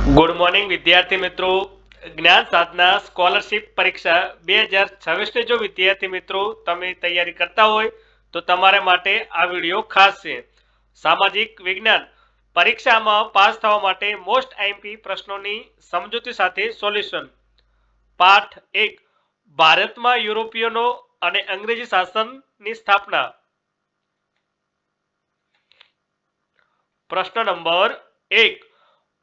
Good morning વિદ્યાર્થી મિત્રો. જ્ઞાન સાધના સ્કોલરશિપ પરીક્ષા 2026 જો વિદ્યાર્થી મિત્રો તમે તૈયારી કરતા હોય તો તમારા માટે આ વિડીયો ખાસ છે. સામાજિક વિજ્ઞાન પરીક્ષામાં પાસ થવા માટે મોસ્ટ આઈએમપી પ્રશ્નોની સમજૂતી સાથે સોલ્યુશન. પાઠ 1, ભારતમાં યુરોપિયનો અને અંગ્રેજી શાસનની સ્થાપના. પ્રશ્ન નંબર 1,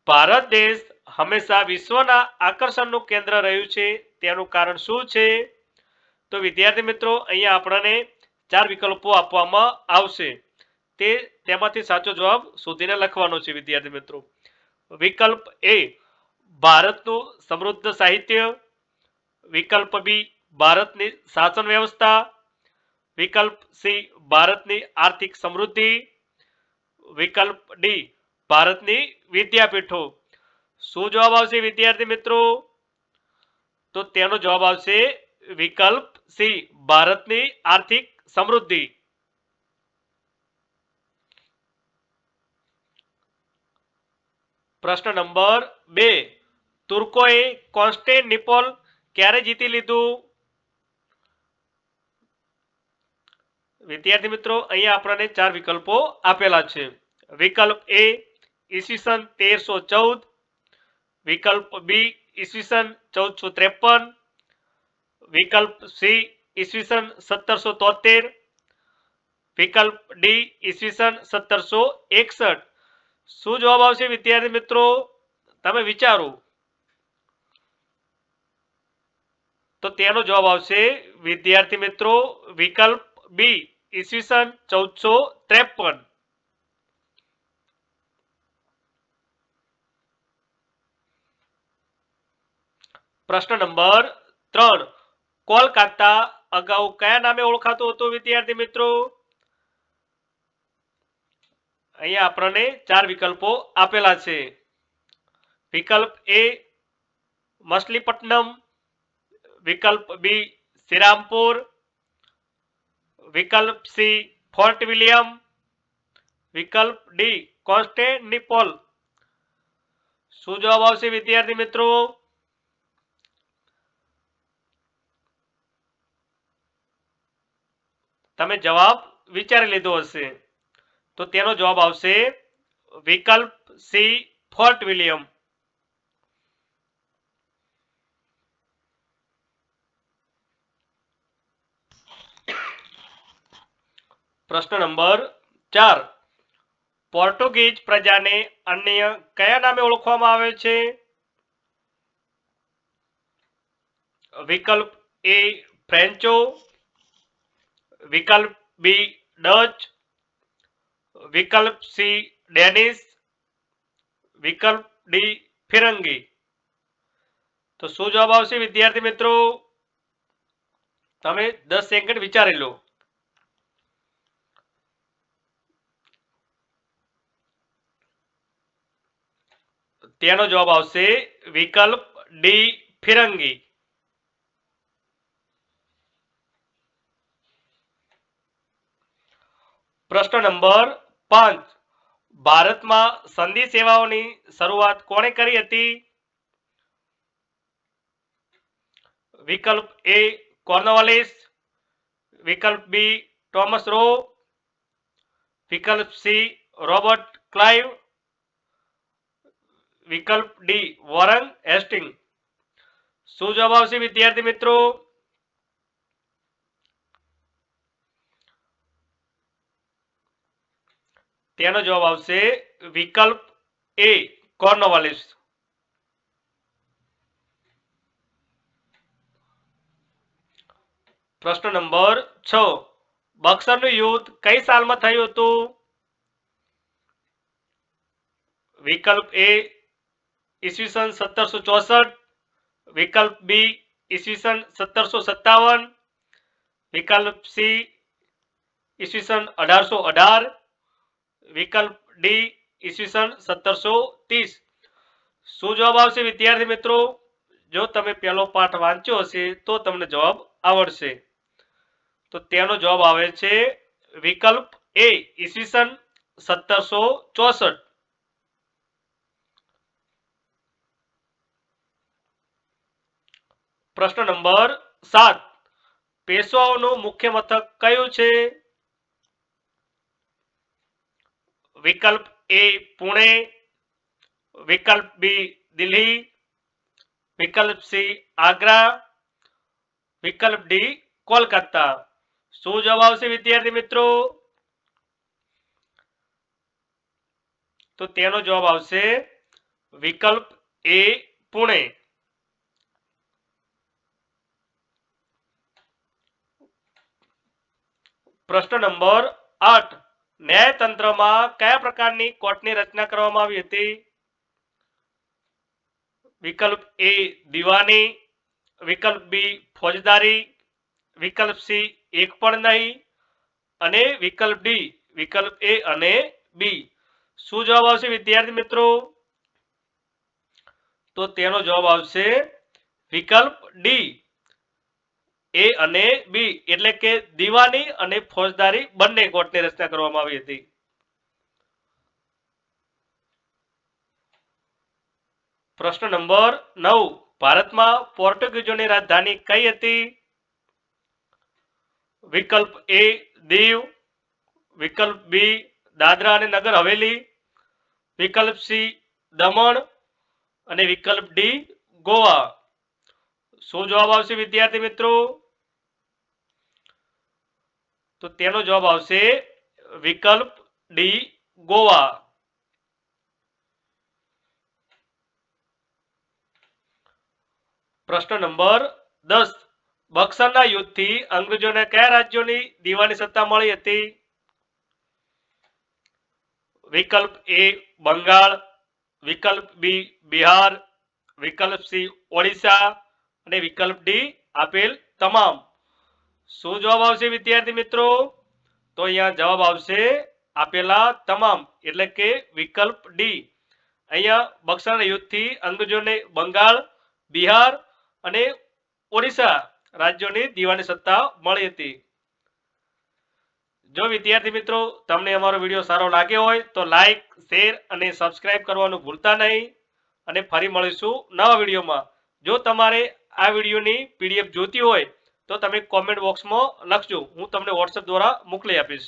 ભારત દેશ હંમેશા વિશ્વના આકર્ષણનું કેન્દ્ર રહ્યું છે, તેનું કારણ શું છે? તો વિદ્યાર્થી મિત્રો અહીંયા આપણને 4 વિકલ્પો આપવામાં આવશે, તેમાંથી સાચો જવાબ શોધીને લખવાનો છે. વિદ્યાર્થી મિત્રો, વિકલ્પ એ, ભારતનું સમૃદ્ધ સાહિત્ય. વિકલ્પ બી, ભારતની શાસન વ્યવસ્થા. વિકલ્પ સી, ભારતની આર્થિક સમૃદ્ધિ. વિકલ્પ ડી, ભારતની વિદ્યાપીઠો. શું જવાબ આવશે વિદ્યાર્થી મિત્રો? તો તેનો જવાબ આવશે વિકલ્પ સી, ભારતની આર્થિક સમૃદ્ધિ. પ્રશ્ન નંબર 2, તુર્કોએ કોન્સ્ટેન્ટિનોપલ ક્યારે જીતી લીધું? વિદ્યાર્થી મિત્રો અહીંયા આપણને 4 વિકલ્પો આપેલા છે. વિકલ્પ એ, ઈસવીસન 1314. વિકલ્પ બી, ઈસવીસન 1453. વિકલ્પ સી, ઈસવીસન 1773. વિકલ્પ ડી, ઈસવીસન 1761. શું જવાબ આવશે વિદ્યાર્થી મિત્રો? તમે વિચારો. તો તેનો જવાબ આવશે વિદ્યાર્થી મિત્રો વિકલ્પ બી, ઈસવીસન 1453. પ્રશ્ન નંબર 3, કોલકાતા અગાઉ કયા નામે ઓળખાતું હતું વિદ્યાર્થી મિત્રો? અહીંયા આપણને 4 વિકલ્પો આપેલા છે. વિકલ્પ એ, મછલીપટ્ટનમ. વિકલ્પ બી, શ્રીરામપુર. વિકલ્પ સી, ફોર્ટ વિલિયમ. વિકલ્પ ડી, કોન્સ્ટેન્ટિનોપલ. શું જવાબ આવશે વિદ્યાર્થી મિત્રો? તમે જવાબ વિચારી લીધો હશે. તો તેનો જવાબ આવશે વિકલ્પ સી, ફોર્ટ વિલિયમ. પ્રશ્ન નંબર 4, પોર્ટુગીઝ પ્રજાને અન્ય કયા નામે ઓળખવામાં આવે છે? વિકલ્પ એ, ફ્રેન્ચો. વિકલ્પ બી, ડચ. વિકલ્પ સી, ડેનિશ. વિકલ્પ ડી, ફિરંગી. તો શું જવાબ આવશે વિદ્યાર્થી મિત્રો? તમે 10 સેકન્ડ વિચારી લો. તેનો જવાબ આવશે વિકલ્પ ડી, ફિરંગી. પ્રશ્ન નંબર 5, ભારતમાં સંધિ સેવાઓની શરૂઆત કોણે કરી હતી? વિકલ્પ એ, કોર્નવાલિસ. વિકલ્પ બી, ટોમસ રો. વિકલ્પ સી, રોબર્ટ ક્લાઇવ. વિકલ્પ ડી, વોરન હેસ્ટિંગ. શું જવાબ આવશે વિદ્યાર્થી મિત્રો? તેનો જવાબ આવશે વિકલ્પ એ, કોર્નવાલિસ. પ્રશ્ન નંબર 6, બક્સરનું યુદ્ધ કઈ સાલમાં થયું હતું? વિકલ્પ એ, ઈસવીસન 1764. વિકલ્પ બી, ઈસવીસન 1757. વિકલ્પ સી, ઈસવીસન 1818. વિકલ્પ ડી, ઈસવીસન 1730. શું જવાબ આવશે વિદ્યાર્થી મિત્રો? જો તમે પહેલો પાઠ વાંચ્યો હશે તો તમને જવાબ આવડશે. તો તેનો જવાબ આવે છે વિકલ્પ એ, ઈસવીસન 1764. પ્રશ્ન નંબર 7 પેશવાઓનું મુખ્ય મથક કયું છે? વિકલ્પ એ પુણે, વિકલ્પ બી દિલ્હી, વિકલ્પ સી આગ્રા, વિકલ્પ ડી કોલકાતા. શું જવાબ આવશે વિદ્યાર્થી મિત્રો? તો તેનો જવાબ આવશે વિકલ્પ એ પુણે. પ્રશ્ન નંબર 8 ન્યાયતંત્રમાં કયા પ્રકારની કોર્ટની રચના કરવામાં આવી હતી? વિકલ્પ એ દીવાની, વિકલ્પ બી ફોજદારી, વિકલ્પ સી એક પણ નહીં અને વિકલ્પ ડી વિકલ્પ એ અને બી. શું જવાબ આવશે વિદ્યાર્થી મિત્રો? તો તેનો જવાબ આવશે વિકલ્પ ડી એ અને બી, એટલે કે દીવાની અને ફોજદારી બંને કોર્ટની રચના કરવામાં આવી હતી. પ્રશ્ન નંબર 9 ભારતમાં પોર્ટુગીઝોની રાજધાની કઈ હતી? વિકલ્પ એ દીવ, વિકલ્પ બી દાદરા અને નગર હવેલી, વિકલ્પ સી દમણ અને વિકલ્પ ડી ગોવા. શું જવાબ આવશે વિદ્યાર્થી મિત્રો? તો તેનો જવાબ આવશે વિકલ્પ ડી ગોવા. પ્રશ્ન નંબર 10 બક્સરના યુદ્ધથી અંગ્રેજોને કયા રાજ્યોની દીવાની સત્તા મળી હતી? વિકલ્પ એ બંગાળ, વિકલ્પ બી બિહાર, વિકલ્પ સી ઓડિશા અને વિકલ્પ ડી આપેલ તમામ. શું જવાબ આવશે વિદ્યાર્થી મિત્રો? તો અહીંયા જવાબ આવશે આપેલા તમામ, એટલે કે વિકલ્પ ડી. અહીંયા બક્સરના યુદ્ધથી અંગ્રેજોને બંગાળ, બિહાર અને ઓડિશા રાજ્યોની દીવાની સત્તા મળી હતી. જો વિદ્યાર્થી મિત્રો તમને અમારો વિડીયો સારો લાગ્યો હોય તો લાઈક, શેર અને સબસ્ક્રાઇબ કરવાનું ભૂલતા નહીં અને ફરી મળીશું નવા વિડીયોમાં. જો તમારે આ વિડીયોની પીડીએફ જોતી હોય તો તમે કોમેન્ટ બોક્સમાં લખજો, હું તમને વોટ્સએપ દ્વારા મોકલી આપીશ.